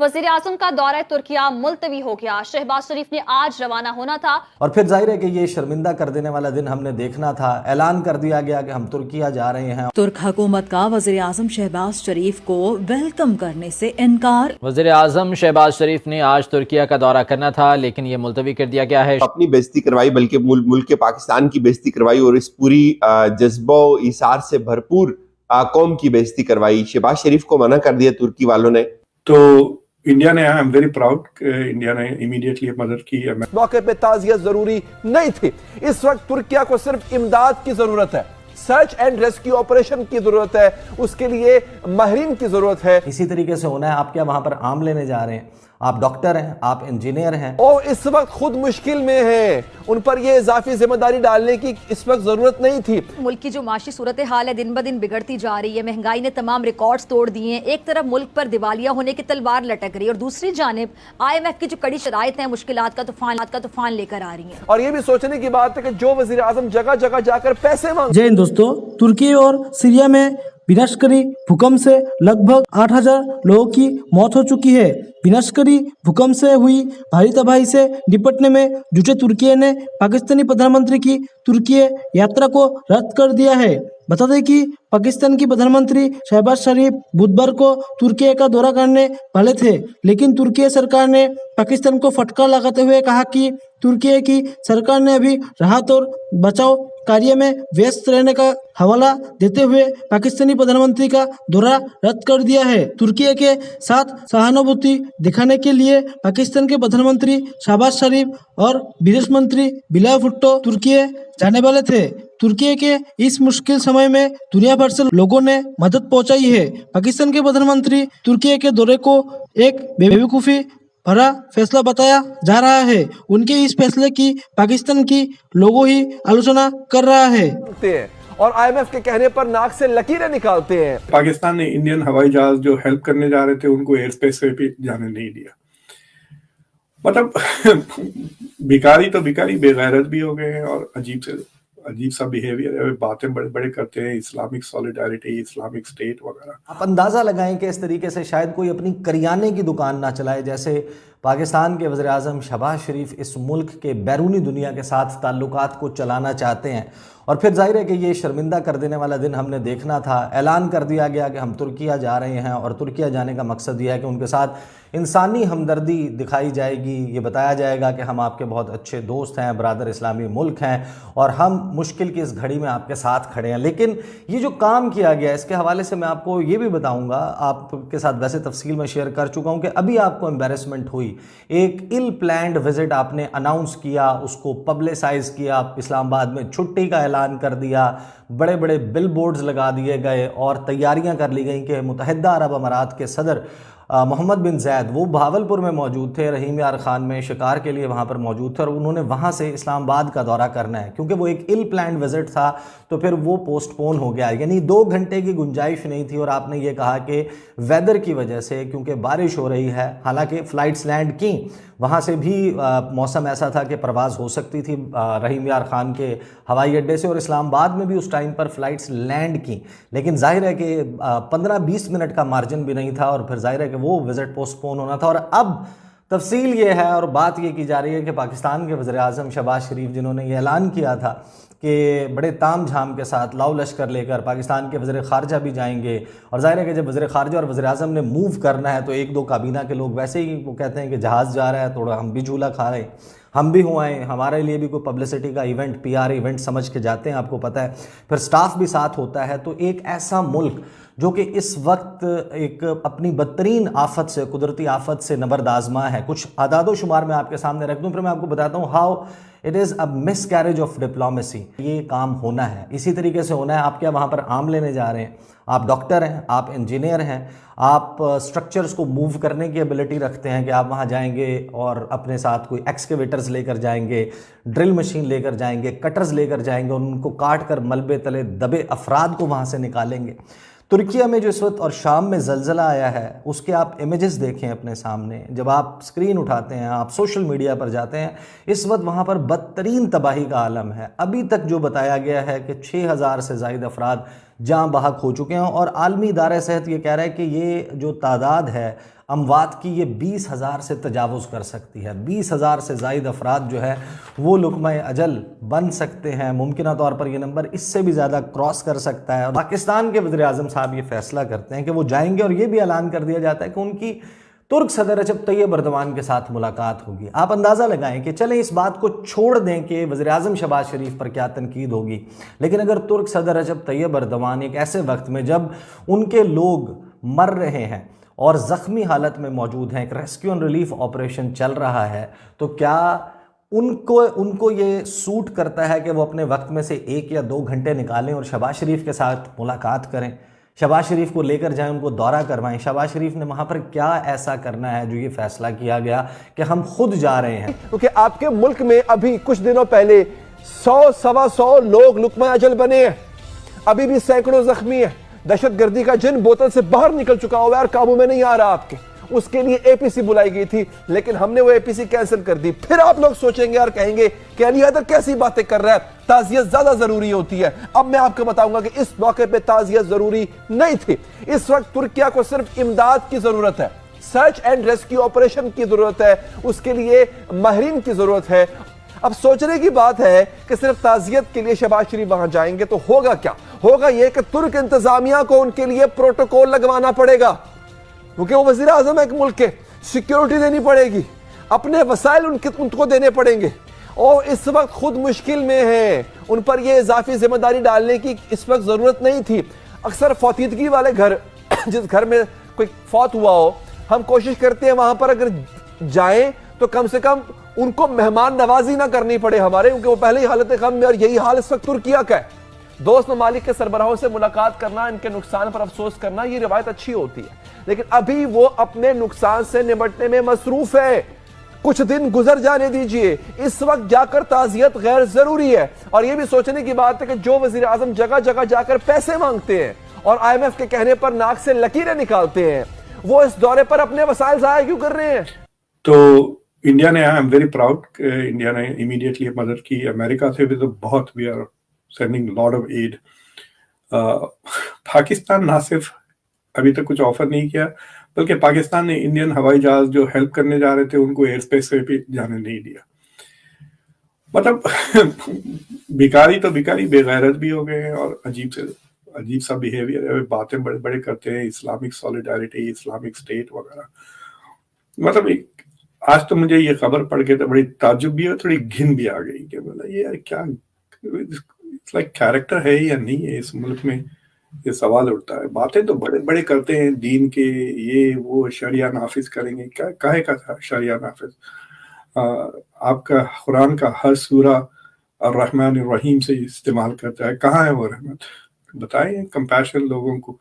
वज़ीर आज़म का दौरा तुर्किया मुलतवी हो गया। शहबाज शरीफ ने आज रवाना होना था और फिर जाहिर है कि ये शर्मिंदा कर देने वाला दिन हमने देखना था। ऐलान कर दिया गया कि हम तुर्किया जा रहे हैं। तुर्क हुकूमत का वज़ीर आज़म शहबाज शरीफ को वेलकम करने से इनकार। वज़ीर आज़म शहबाज शरीफ ने आज तुर्किया का दौरा करना था, लेकिन ये मुलतवी कर दिया गया है। अपनी बेइज्जती करवाई, बल्कि मुल्क के पाकिस्तान की बेइज्जती करवाई और इस पूरी जज्बा ईसार से भरपूर कौम की बेइज्जती करवाई। शहबाज शरीफ को मना कर दिया तुर्की वालों ने। तो इंडिया ने, I am very proud, India ने इमीडिएटली मदद की। मौके पे ताज़ियत जरूरी नहीं थी। इस वक्त तुर्किया को सिर्फ इमदाद की जरूरत है, सर्च एंड रेस्क्यू ऑपरेशन की जरूरत है, उसके लिए माहिरीन की जरूरत है। इसी तरीके से होना है। आप क्या वहां पर आम लेने जा रहे हैं? आप डॉक्टर हैं, आप इंजीनियर हैं और इस वक्त खुद मुश्किल में हैं। उन पर ये इजाफी जिम्मेदारी डालने की इस वक्त जरूरत नहीं थी। मुल्क की जो माशी सूरत हाल है दिन ब दिन बिगड़ती जा रही है। महंगाई ने तमाम रिकॉर्ड्स तोड़ दिए हैं। एक तरफ मुल्क पर दिवालिया होने की तलवार लटक रही है और दूसरी जानिब IMF की जो कड़ी शराइत है मुश्किलात का तूफान लेकर आ रही है। और ये भी सोचने की बात है कि जो वजीर आजम जगह जगह जाकर पैसे मांग। जय हिंद दोस्तों, तुर्की और सीरिया में विनाशकारी भूकंप से लगभग 8000 लोगों की मौत हो चुकी है। विनाशकारी भूकंप से हुई भारी तबाही से निपटने में जुटे तुर्की ने पाकिस्तानी प्रधानमंत्री की तुर्की यात्रा को रद्द कर दिया है। बता दें कि पाकिस्तान की प्रधानमंत्री शहबाज शरीफ बुधवार को तुर्की का दौरा करने वाले थे, लेकिन तुर्की सरकार ने पाकिस्तान को फटकार लगाते हुए कहा कि तुर्की की सरकार ने अभी राहत और बचाव कार्य में व्यस्त रहने का हवाला देते हुए पाकिस्तानी प्रधानमंत्री का दौरा रद्द कर दिया है। तुर्की के साथ सहानुभूति दिखाने के लिए पाकिस्तान के प्रधानमंत्री शहबाज शरीफ और विदेश मंत्री बिलावल भुट्टो तुर्की जाने वाले थे। तुर्की के इस मुश्किल समय में दुनिया भर से लोगों ने मदद पहुंचाई है। पाकिस्तान के प्रधानमंत्री तुर्की के दौरे को एक बेवकूफी भरा फैसला बताया जा रहा है। उनके इस फैसले की पाकिस्तान की लोगों ही आलोचना कर रहा है और IMF के कहने पर नाक से लकीरें निकालते हैं। पाकिस्तान ने इंडियन हवाई जहाज जो हेल्प करने जा रहे थे उनको एयर स्पेस पे भी जाने नहीं दिया। मतलब भिखारी तो भिखारी, बेगैरत भी हो गए हैं और अजीब सा बिहेवियर है। बातें बड़े बड़े करते हैं, इस्लामिक सॉलिडारिटी, इस्लामिक स्टेट वगैरह। आप अंदाज़ा लगाएं कि इस तरीके से शायद कोई अपनी करियाने की दुकान ना चलाए, जैसे पाकिस्तान के वज़ीर आज़म शहबाज शरीफ इस मुल्क के बैरूनी दुनिया के साथ ताल्लुकात को चलाना चाहते हैं। और फिर जाहिर है कि ये शर्मिंदा कर देने वाला दिन हमने देखना था। ऐलान कर दिया गया कि हम तुर्किया जा रहे हैं और तुर्किया जाने का मकसद ये है कि उनके साथ इंसानी हमदर्दी दिखाई जाएगी। ये बताया जाएगा कि हम आपके बहुत अच्छे दोस्त हैं, बरादर इस्लामी मुल्क हैं और हम मुश्किल की इस घड़ी में आपके साथ खड़े हैं। लेकिन ये जो काम किया गया इसके हवाले से मैं आपको ये भी बताऊँगा, आपके साथ वैसे तफसील में शेयर कर चुका हूँ कि अभी आपको एम्बेरसमेंट हुई। एक इल प्लान्ड विजिट आपने अनाउंस किया, उसको पब्लिसाइज़ किया, इस्लामाबाद में छुट्टी का ऐलान कर दिया, बड़े बड़े बिल बोर्ड्स लगा दिए गए और तैयारियां कर ली गई कि मुत्तहिदा अरब अमारात के सदर मोहम्मद बिन ज़ैद वो भावलपुर में मौजूद थे, रहीम यार खान में शिकार के लिए वहाँ पर मौजूद थे और उन्होंने वहाँ से इस्लामाबाद का दौरा करना है। क्योंकि वो एक इल प्लान्ड विजिट था तो फिर वो पोस्टपोन हो गया, यानी 2 घंटे की गुंजाइश नहीं थी। और आपने ये कहा कि वेदर की वजह से, क्योंकि बारिश हो रही है, हालांकि फ़्लाइट्स लैंड की, वहाँ से भी मौसम ऐसा था कि परवाज़ हो सकती थी रहीम यार खान के हवाई अड्डे से, और इस्लामाबाद में भी उस टाइम पर फ़्लाइट्स लैंड की। लेकिन जाहिर है कि 15-20 मिनट का मार्जिन भी नहीं था और फिर जाहिर है कि वो विज़िट पोस्टपोन होना था। और अब तफसील ये है और बात ये की जा रही है कि पाकिस्तान के वज़ीर आज़म शहबाज शरीफ, जिन्होंने ये ऐलान किया था कि बड़े ताम झाम के साथ लाव लश्कर लेकर पाकिस्तान के वज़ीर ख़ारजा भी जाएंगे, और ज़ाहिर है कि जब वज़ीर ख़ारजा और वज़ीर आज़म ने मूव करना है तो 1-2 काबीना के लोग वैसे ही वो कहते हैं कि जहाज़ जा रहा है, थोड़ा हम भी झूला खा रहे हैं, हम भी हुए हैं, हमारे लिए भी कोई पब्लिसिटी का इवेंट, PR इवेंट समझ के जाते हैं, आपको पता है। फिर स्टाफ भी साथ होता है। तो एक ऐसा मुल्क जो कि इस वक्त एक अपनी बदतरीन आफत से, कुदरती आफत से नबर्द आज़मा है। कुछ आदादो शुमार मैं आपके सामने रख दूं, फिर मैं आपको बताता हूँ how it is a miscarriage of diplomacy. ये काम होना है, इसी तरीके से होना है। आप क्या वहाँ पर आम लेने जा रहे हैं? आप डॉक्टर हैं, आप इंजीनियर हैं, आप स्ट्रक्चर्स को मूव करने की एबिलिटी रखते हैं कि आप वहाँ जाएंगे और अपने साथ कोई एक्सकेवेटर्स लेकर जाएंगे, ड्रिल मशीन लेकर जाएंगे, कटर्स लेकर जाएंगे और उनको काट कर मलबे तले दबे अफराद को वहाँ से निकालेंगे। तुर्किया में जो इस वक्त और शाम में ज़लज़ला आया है उसके आप इमेजेस देखें अपने सामने। जब आप स्क्रीन उठाते हैं, आप सोशल मीडिया पर जाते हैं, इस वक्त वहाँ पर बदतरीन तबाही का आलम है। अभी तक जो बताया गया है कि 6000 से ज़ायद अफराद جاں بحق ہو چکے ہیں، اور عالمی ادارہ صحت یہ کہہ رہا ہے کہ یہ جو تعداد ہے اموات کی یہ 20,000 سے تجاوز کر سکتی ہے۔ 20,000 سے زائد افراد جو ہے وہ لقمہ اجل بن سکتے ہیں، ممکنہ طور پر یہ نمبر اس سے بھی زیادہ کراس کر سکتا ہے۔ اور پاکستان کے وزیر اعظم صاحب یہ فیصلہ کرتے ہیں کہ وہ جائیں گے، اور یہ بھی اعلان کر دیا جاتا ہے کہ ان کی ترک صدر رجب طیب اردوان کے ساتھ ملاقات ہوگی۔ آپ اندازہ لگائیں کہ چلیں اس بات کو چھوڑ دیں کہ وزیر اعظم شہباز شریف پر کیا تنقید ہوگی، لیکن اگر ترک صدر رجب طیب اردوان ایک ایسے وقت میں جب ان کے لوگ مر رہے ہیں اور زخمی حالت میں موجود ہیں، ایک ریسکیو اینڈ ریلیف آپریشن چل رہا ہے، تو کیا ان کو یہ سوٹ کرتا ہے کہ وہ اپنے وقت میں سے 1 یا 2 گھنٹے نکالیں اور شہباز شریف کے ساتھ ملاقات کریں، شہباز شریف کو لے کر جائیں، ان کو دورہ کروائیں؟ شہباز شریف نے وہاں پر کیا ایسا کرنا ہے جو یہ فیصلہ کیا گیا کہ ہم خود جا رہے ہیں؟ کیونکہ آپ کے ملک میں ابھی کچھ دنوں پہلے 100-125 لوگ لقمہ اجل بنے ہیں، ابھی بھی سینکڑوں زخمی ہیں، دہشت گردی کا جن بوتل سے باہر نکل چکا ہوا ہے اور قابو میں نہیں آ رہا آپ کے، اس کے لیے اے پی سی بلائی گئی تھی، لیکن ہم نے وہ اے پی سی کینسل کر دی۔ پھر آپ لوگ سوچیں گے اور کہیں گے کہ علی حیدر کیسی باتیں کر رہا ہے، تعزیت زیادہ ضروری ہوتی ہے۔ اب میں آپ کو بتاؤں گا کہ اس موقع پہ تعزیت ضروری نہیں تھی۔ اس وقت ترکیہ کو صرف امداد کی ضرورت ہے، سرچ اینڈ ریسکیو آپریشن کی ضرورت ہے، اس کے لیے ماہرین کی ضرورت ہے۔ اب سوچنے کی بات ہے کہ صرف تعزیت کے لیے شہباز شریف وہاں جائیں گے تو ہوگا کیا؟ ہوگا یہ کہ ترک انتظامیہ کو ان کے لیے پروٹوکول لگوانا پڑے گا، کیونکہ وہ وزیر اعظم ایک ملک کے، سیکیورٹی دینی پڑے گی، اپنے وسائل ان کو دینے پڑیں گے، اور اس وقت خود مشکل میں ہیں، ان پر یہ اضافی ذمہ داری ڈالنے کی اس وقت ضرورت نہیں تھی۔ اکثر فوتیدگی والے گھر، جس گھر میں کوئی فوت ہوا ہو، ہم کوشش کرتے ہیں وہاں پر اگر جائیں تو کم سے کم ان کو مہمان نوازی نہ کرنی پڑے ہمارے، کیونکہ وہ پہلے ہی حالت غم میں، اور یہی حال اس وقت ترکیہ کا ہے۔ دوست ممالک کے سربراہوں سے ملاقات کرنا، ان کے نقصان پر افسوس کرنا، یہ روایت اچھی ہوتی ہے، لیکن ابھی وہ اپنے نقصان سے نمٹنے میں مصروف ہے۔ کچھ دن گزر جانے دیجئے، اس وقت جا کر تعزیت غیر ضروری ہے۔ اور یہ بھی سوچنے کی بات ہے کہ جو وزیر اعظم جگہ جگہ جا کر پیسے مانگتے ہیں اور آئی ایم ایف کے کہنے پر ناک سے لکیریں نکالتے ہیں، وہ اس دورے پر اپنے وسائل ضائع کیوں کر رہے ہیں؟ تو انڈیا نے، آئی ایم ویری پراؤڈ کہ انڈیا نے امیڈیٹلی مدد کی۔ امریکہ سے بھی تو بہت، we are sending lot of aid. Pakistan نہ صرف ابھی تک کچھ آفر نہیں کیا، بلکہ پاکستان نے انڈین ہوائی جہاز جو ہیلپ کرنے جا رہے تھے ان کو ایئر اسپیس سے بھی جانے نہیں دیا۔ مطلب بھکاری تو بھکاری، بے غیرت بھی ہو گئے ہیں، اور عجیب سا بیہیویئر ہے، باتیں بڑے بڑے کرتے ہیں، اسلامک سولیڈیرٹی، اسلامک اسٹیٹ وغیرہ۔ مطلب آج تو مجھے یہ خبر پڑھ کے تو بڑی تعجب بھی اور تھوڑی گھن بھی آ گئی کہ مطلب یہ یار کیا لائک کیریکٹر ہے یا نہیں ہے اس ملک میں، یہ سوال اٹھتا ہے۔ باتیں تو بڑے بڑے کرتے ہیں دین کے، یہ وہ شریعہ نافذ کریں گے، کیا کہے کا شریعہ نافذ؟ آپ کا قرآن کا ہر سورہ الرحمن الرحیم سے استعمال کرتا ہے، کہاں ہے وہ رحمت؟ بتائیں کمپیشن لوگوں کو۔